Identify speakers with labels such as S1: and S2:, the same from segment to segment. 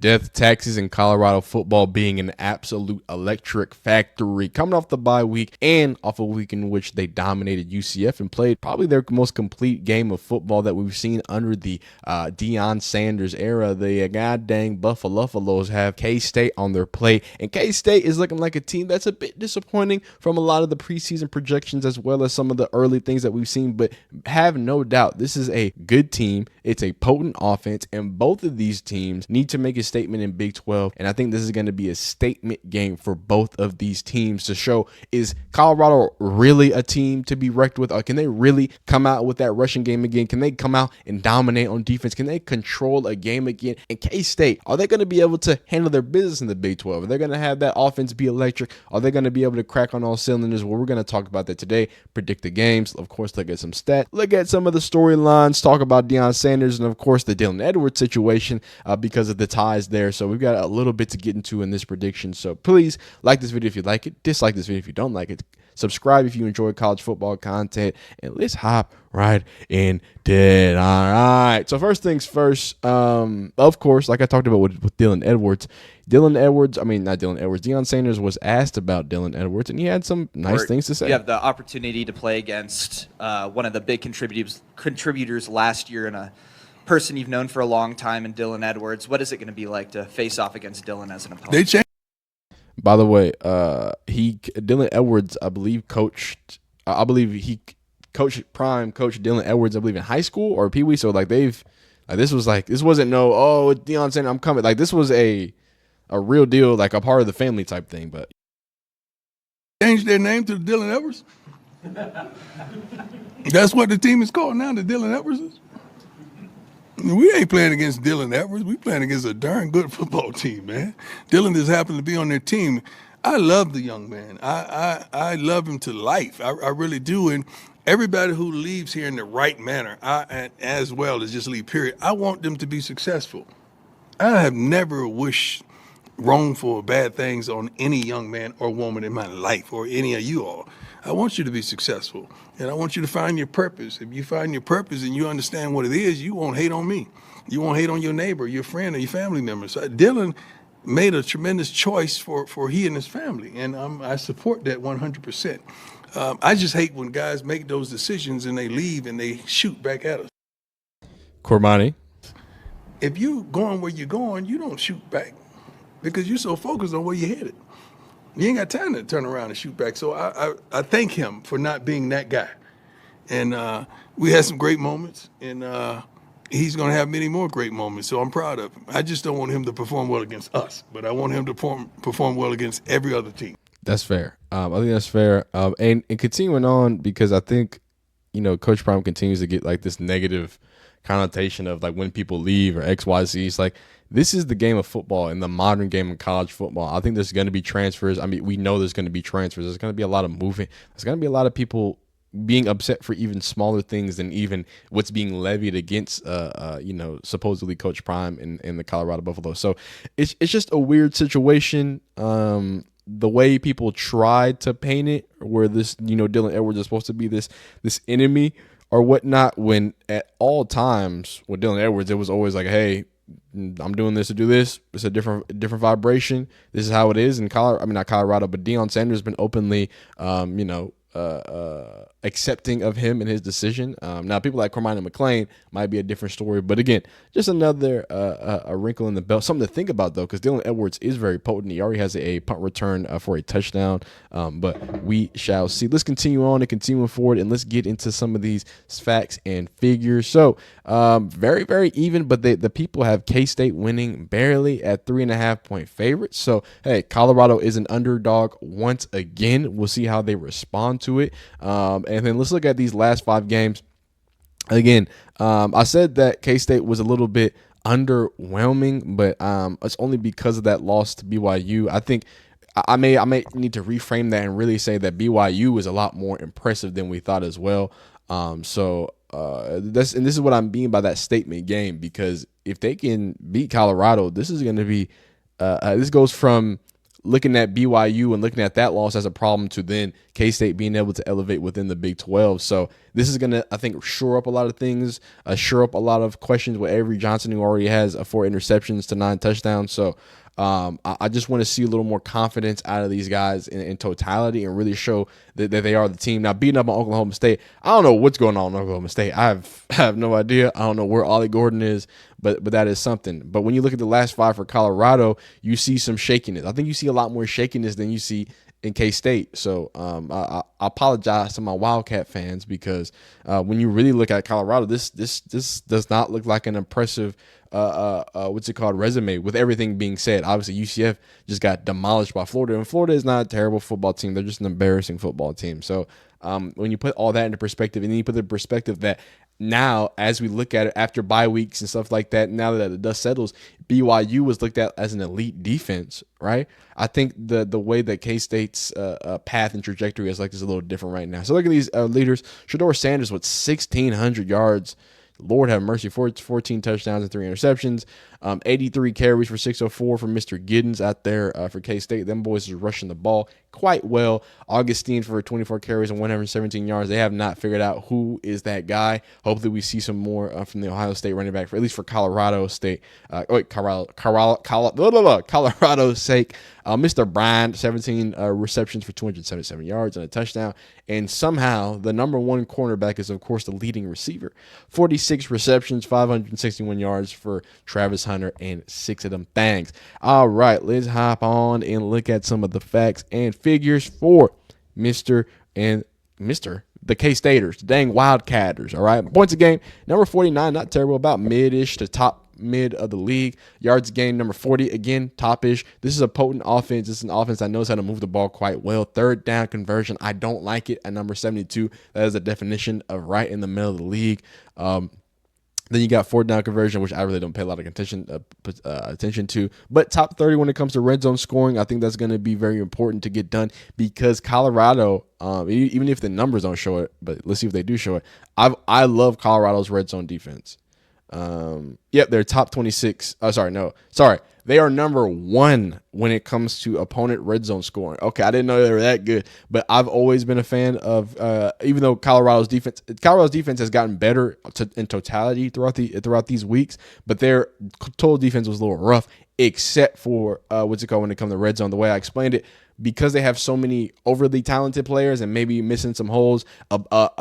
S1: Death, taxes, and Colorado football being an absolute electric factory. Coming off the bye week and off a week in which they dominated UCF and played probably their most complete game of football that we've seen under the Deion Sanders era. The goddamn Buffaloes have K-State on their plate, and K-State is looking like a team that's a bit disappointing from a lot of the preseason projections as well as some of the early things that we've seen, but have no doubt this is a good team. It's a potent offense, and both of these teams need to make a statement in Big 12, and I think this is going to be a statement game for both of these teams to show, is Colorado really a team to be wrecked with? Or can they really come out with that rushing game again? Can they come out and dominate on defense? Can they control a game again? And K-State, are they going to be able to handle their business in the Big 12? Are they going to have that offense be electric? Are they going to be able to crack on all cylinders? Well, we're going to talk about that today, predict the games, of course, look at some stats, look at some of the storylines, talk about Deion Sanders, and of course the Dylan Edwards situation because of the ties there. So we've got a little bit to get into in this prediction. So please like this video if you like it, dislike this video if you don't like it, subscribe if you enjoy college football content, and let's hop right in it. All right. So first things first, of course, like I talked about with Dylan Edwards, Deion Sanders was asked about Dylan Edwards, and he had some nice things to say.
S2: You have the opportunity to play against one of the big contributors last year and a person you've known for a long time in Dylan Edwards. What is it going to be like to face off against Dylan as an opponent?
S1: By the way, Dylan Edwards, I believe he coached Dylan Edwards, I believe, in high school or Pee Wee. So this wasn't Deion saying I'm coming. Like, this was a real deal, like a part of the family type thing. But
S3: changed their name to the Dylan Edwards. That's what the team is called now, the Dylan Edwards. We ain't playing against Dylan Edwards. We playing against a darn good football team, man. Dylan just happened to be on their team. I love the young man. I love him to life. I really do. And everybody who leaves here in the right manner, as well as just leave, period, I want them to be successful. I have never wished wrongful or bad things on any young man or woman in my life or any of you all. I want you to be successful, and I want you to find your purpose. If you find your purpose and you understand what it is, you won't hate on me. You won't hate on your neighbor, your friend, or your family member. So Dylan made a tremendous choice for he and his family, and I support that 100%. I just hate when guys make those decisions and they leave and they shoot back at us.
S1: Cormani,
S3: if you going where you're going, you don't shoot back because you're so focused on where you're headed. You ain't got time to turn around and shoot back. So I thank him for not being that guy. And we had some great moments, and he's going to have many more great moments. So I'm proud of him. I just don't want him to perform well against us, but I want him to perform well against every other team.
S1: That's fair. I think that's fair. And continuing on, because I think, Coach Prime continues to get like this negative connotation of like when people leave or XYZ. It's like, this is the game of football and the modern game of college football. I think there's going to be transfers. I mean, we know there's going to be transfers. There's going to be a lot of movement. There's going to be a lot of people being upset for even smaller things than even what's being levied against, supposedly Coach Prime in the Colorado Buffaloes. So it's just a weird situation. The way people tried to paint it, where this, Dylan Edwards is supposed to be this enemy or whatnot, when at all times with Dylan Edwards, it was always like, hey, I'm doing this to do this. It's a different vibration. This is how it is in Colorado. I mean, not Colorado, but Deion Sanders has been openly, accepting of him and his decision. Now, people like Cormani McClain might be a different story, but again, just another a wrinkle in the belt. Something to think about, though, because Dylan Edwards is very potent. He already has a punt return for a touchdown, but we shall see. Let's continue on and continue forward, and let's get into some of these facts and figures. So, very, very even, but the people have K-State winning barely at 3.5-point favorites. So, hey, Colorado is an underdog once again. We'll see how they respond to it. And then let's look at these last 5 games. Again, I said that K-State was a little bit underwhelming, but it's only because of that loss to BYU. I think I may need to reframe that and really say that BYU is a lot more impressive than we thought as well. This is what I'm meaning by that statement game, because if they can beat Colorado, this is going to be this goes from looking at BYU and looking at that loss as a problem to then K-State being able to elevate within the Big 12. So this is going to, I think, shore up a lot of things, shore up a lot of questions with Avery Johnson, who already has 4 interceptions to 9 touchdowns. So I just want to see a little more confidence out of these guys in totality and really show that they are the team. Now, beating up on Oklahoma State, I don't know what's going on in Oklahoma State. I have no idea. I don't know where Ollie Gordon is, but that is something. But when you look at the last 5 for Colorado, you see some shakiness. I think you see a lot more shakiness than you see in K-State. So I apologize to my Wildcat fans because when you really look at Colorado, this does not look like an impressive resume, with everything being said. Obviously, UCF just got demolished by Florida, and Florida is not a terrible football team. They're just an embarrassing football team. So when you put all that into perspective, and then you put the perspective that now, as we look at it after bye weeks and stuff like that, now that the dust settles, BYU was looked at as an elite defense, right? I think the way that K-State's path and trajectory is a little different right now. So look at these leaders. Shedeur Sanders with 1,600 yards. Lord have mercy, 14 touchdowns and 3 interceptions. 83 carries for 604 from Mr. Giddens out there for K-State. Them boys are rushing the ball quite well. Augustine for 24 carries and 117 yards. They have not figured out who is that guy. Hopefully we see some more from the Ohio State running back, at least for Colorado State. Colorado's sake. Mr. Bryant, 17 receptions for 277 yards and a touchdown. And somehow the number 1 cornerback is, of course, the leading receiver. 46 receptions, 561 yards for Travis Hunter, and 6 of them things. All right, let's hop on and look at some of the facts and figures for the K-Staters, the dang Wildcatters. All right, points a game, number 49, not terrible, about mid-ish to top mid of the league. Yards a game, number 40, again, top-ish. This is a potent offense. This is an offense that knows how to move the ball quite well. Third down conversion, I don't like it at number 72. That is a definition of right in the middle of the league. Then you got 4th down conversion, which I really don't pay a lot of attention to. But top 30 when it comes to red zone scoring, I think that's going to be very important to get done because Colorado, even if the numbers don't show it, but let's see if they do show it. I love Colorado's red zone defense. They're top 26. They are number 1 when it comes to opponent red zone scoring. Okay, I didn't know they were that good, but I've always been a fan of, even though Colorado's defense has gotten better in totality throughout these weeks, but their total defense was a little rough, except for when it comes to red zone. The way I explained it, because they have so many overly talented players and maybe missing some holes,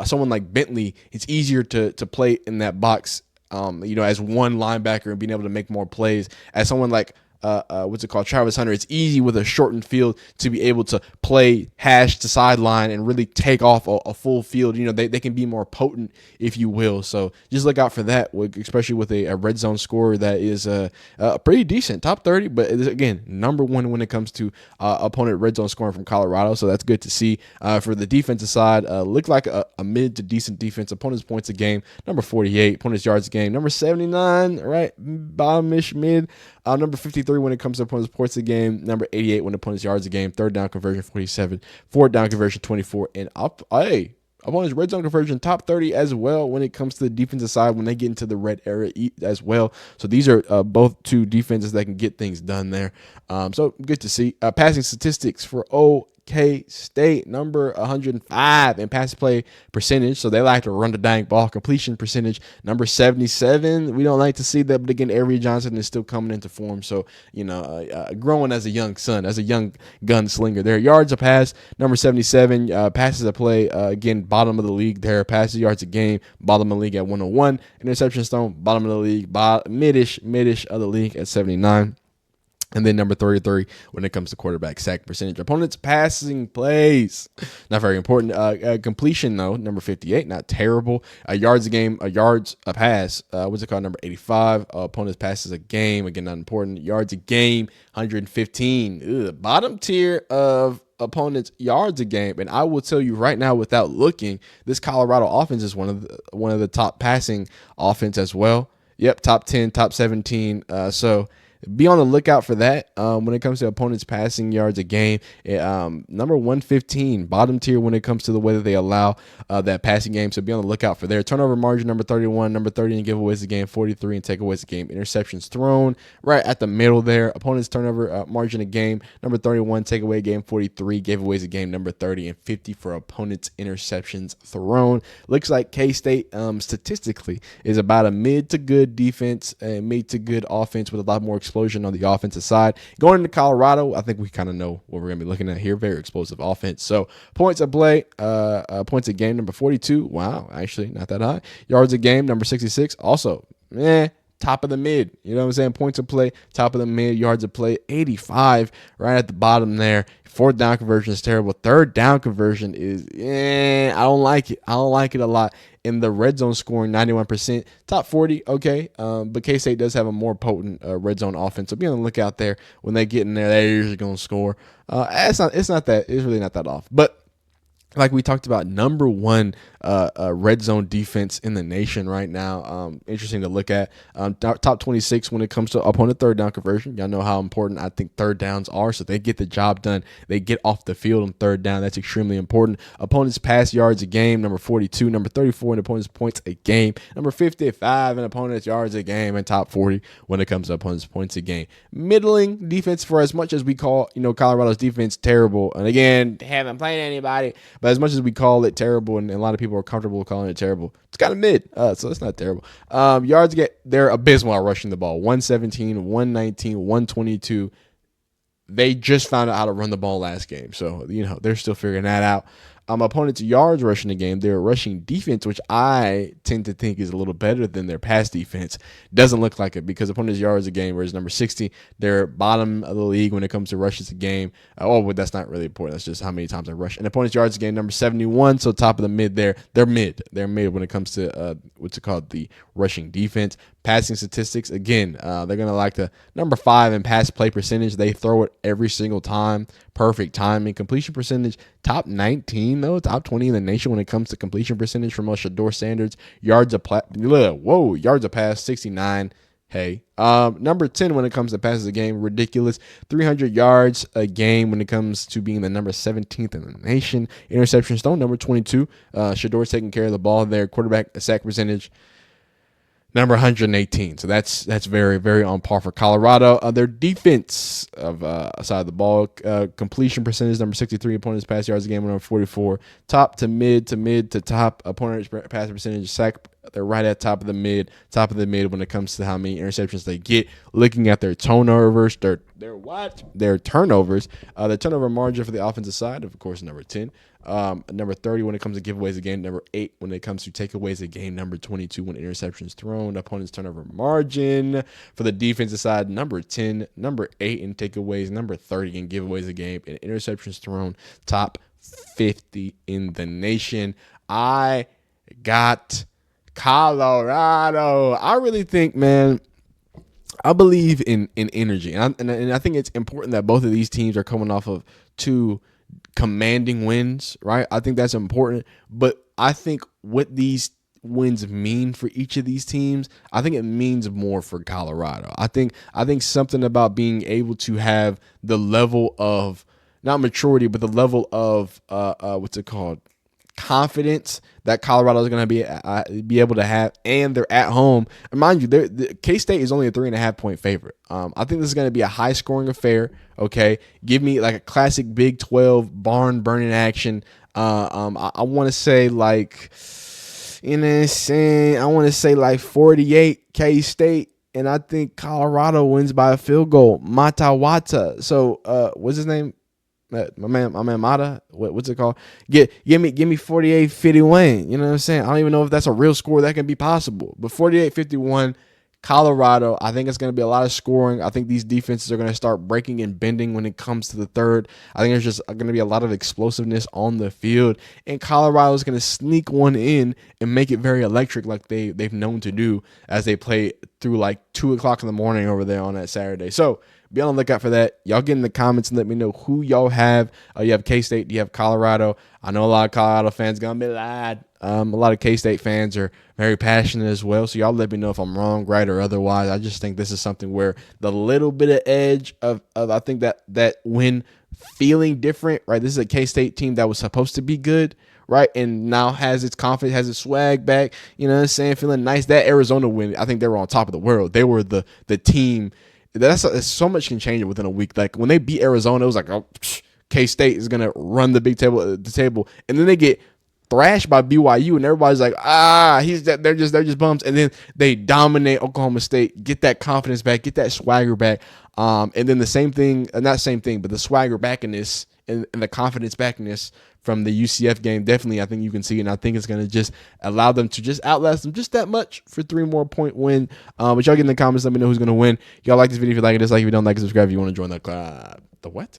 S1: someone like Bentley, it's easier to play in that box. As one linebacker and being able to make more plays. As someone like Travis Hunter, it's easy with a shortened field to be able to play hash to sideline and really take off a full field. They can be more potent, if you will. So just look out for that, especially with a red zone scorer that is pretty decent, top 30. But again, number 1 when it comes to opponent red zone scoring from Colorado. So that's good to see. For the defensive side, looked like a mid to decent defense. Opponent's points a game, number 48. Opponent's yards a game, number 79. Right, bottom-ish mid. Number 53 when it comes to opponent's points a game, number 88 when opponent's yards a game, 3rd down conversion 47, 4th down conversion 24, and opponent's red zone conversion top 30 as well when it comes to the defensive side when they get into the red area as well. So these are both 2 defenses that can get things done there. So good to see. Passing statistics for K-State, number 105 in pass play percentage. So they like to run the dang ball. Completion percentage, number 77. We don't like to see that, but again, Avery Johnson is still coming into form. So, growing as a young son, as a young gunslinger there. Yards a pass, number 77. Passes a play, again, bottom of the league there. Passes yards a game, bottom of the league at 101. Interception stone, bottom of the league, mid-ish of the league at 79. And then number 33 when it comes to quarterback sack percentage. Opponents passing plays, not very important. Completion, though, number 58, not terrible. Yards a game, yards a pass. Number 85. Opponents passes a game, again, not important. Yards a game, 115. Bottom tier of opponents' yards a game. And I will tell you right now, without looking, this Colorado offense is one of the top passing offense as well. Yep, top 10, top 17. So be on the lookout for that when it comes to opponents' passing yards a game. Number 115, bottom tier when it comes to the way that they allow that passing game. So be on the lookout for their turnover margin, number 31, number 30 in giveaways a game, 43 in takeaways a game, interceptions thrown right at the middle there. Opponents' turnover margin a game, number 31, takeaway game, 43, giveaways a game, number 30, and 50 for opponents' interceptions thrown. Looks like K-State statistically is about a mid to good defense and mid to good offense with a lot more explosion on the offensive side. Going into Colorado, I think we kind of know what we're going to be looking at here. Very explosive offense. So points of play, points a game, number 42. Wow, actually not that high. Yards a game, number 66. Also, top of the mid. You know what I'm saying? Points of play, top of the mid. Yards of play, 85, right at the bottom there. Fourth down conversion is terrible. Third down conversion is, I don't like it. I don't like it a lot. In the red zone scoring, 91%. Top 40, okay. But K-State does have a more potent red zone offense. So be on the lookout there. When they get in there, they're usually going to score. It's really not that off. But like we talked about, number one red zone defense in the nation right now. Interesting to look at. Top 26 when it comes to opponent third down conversion. Y'all know how important I think third downs are. So they get the job done. They get off the field on third down. That's extremely important. Opponents pass yards a game, number 42. Number 34 in opponents points a game. Number 55 in opponents yards a game. And top 40 when it comes to opponents points a game. Middling defense, for as much as we call Colorado's defense terrible. And again, they haven't played anybody. But as much as we call it terrible, and a lot of people are comfortable calling it terrible, it's kind of mid, so it's not terrible. Yards they're abysmal at rushing the ball. 117, 119, 122. They just found out how to run the ball last game, so they're still figuring that out. Opponents' yards rushing the game, their rushing defense, which I tend to think is a little better than their pass defense, doesn't look like it because opponents' yards a game, whereas number 60, they're bottom of the league when it comes to rushes a game. But that's not really important. That's just how many times they rush. And opponents' yards a game, number 71, so top of the mid there. They're mid. They're mid when it comes to what's it called, the rushing defense. Passing statistics, again, they're going to like the number 5 in pass play percentage. They throw it every single time. Perfect timing. Completion percentage, top 19, though. Top 20 in the nation when it comes to completion percentage from Shedeur Sanders. Yards of pass, 69. Hey. Number 10 when it comes to passes a game, ridiculous. 300 yards a game when it comes to being the number 17th in the nation. Interceptions, though, number 22. Shedeur's taking care of the ball there. Quarterback sack percentage, number 118. So that's very, very on par for Colorado. Their defense of side of the ball, completion percentage, number 63. Opponents pass yards a game, number 44. Top to mid to top. Opponents pass percentage, sack. They're right at top of the mid when it comes to how many interceptions they get. Looking at their turnovers, their turnovers. The turnover margin for the offensive side, of course, number 10. Number 30 when it comes to giveaways a game, number 8 when it comes to takeaways a game, number 22 when interceptions thrown. Opponent's turnover margin for the defensive side, number 10, number 8 in takeaways, number 30 in giveaways a game, and interceptions thrown, top 50 in the nation. I got Colorado. I really think, man, I believe in energy, and I think it's important that both of these teams are coming off of two commanding wins, right? I think that's important, but I think what these wins mean for each of these teams, I think it means more for Colorado. I think something about being able to have the level of, not maturity, but the level of confidence that Colorado is going to be able to have, and they're at home. And mind you, K-State is only a 3.5 point favorite. I think this is going to be a high scoring affair. Okay, give me like a classic Big 12 barn burning action. I want to say like, I want to say like 48 K-State, and I think Colorado wins by a field goal. Matawata. So what's his name? My man Mata, what's it called? Give me 48-51. You know what I'm saying? I don't even know if that's a real score that can be possible. But 48-51, Colorado. I think it's going to be a lot of scoring. I think these defenses are going to start breaking and bending when it comes to the third. I think there's just going to be a lot of explosiveness on the field, and Colorado is going to sneak one in and make it very electric, like they've known to do as they play through like 2 o'clock in the morning over there on that Saturday. So be on the lookout for that. Y'all get in the comments and let me know who y'all have. You have K-State. You have Colorado. I know a lot of Colorado fans going to be loud. A lot of K-State fans are very passionate as well. So y'all let me know if I'm wrong, right, or otherwise. I just think this is something where the little bit of edge of I think that win feeling different, right? This is a K-State team that was supposed to be good, right? And now has its confidence, has its swag back, you know what I'm saying? Feeling nice. That Arizona win, I think they were on top of the world. They were the team. That's so much can change it within a week. Like when they beat Arizona, it was like, oh, K-State is going to run the table. And then they get thrashed by BYU, and everybody's like, they're just bums. And then they dominate Oklahoma State, get that confidence back, get that swagger back. And then the same thing, not same thing, but the swagger back in this and the confidence back in this from the UCF game, definitely I think you can see it, and I think it's going to just allow them to just outlast them just that much for 3 more point win. But y'all get in the comments, let me know who's going to win. Y'all like this video if you like it, dislike if you don't like it, subscribe if you want to join the club. The what?